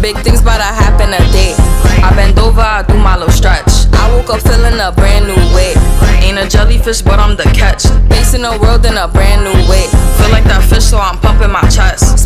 Big things bout to happen today. I bend over, I do my little stretch. I woke up feeling a brand new way. Ain't a jellyfish, but I'm the catch. Facing the world in a brand new way. Feel like that fish, so I'm pumping my chest.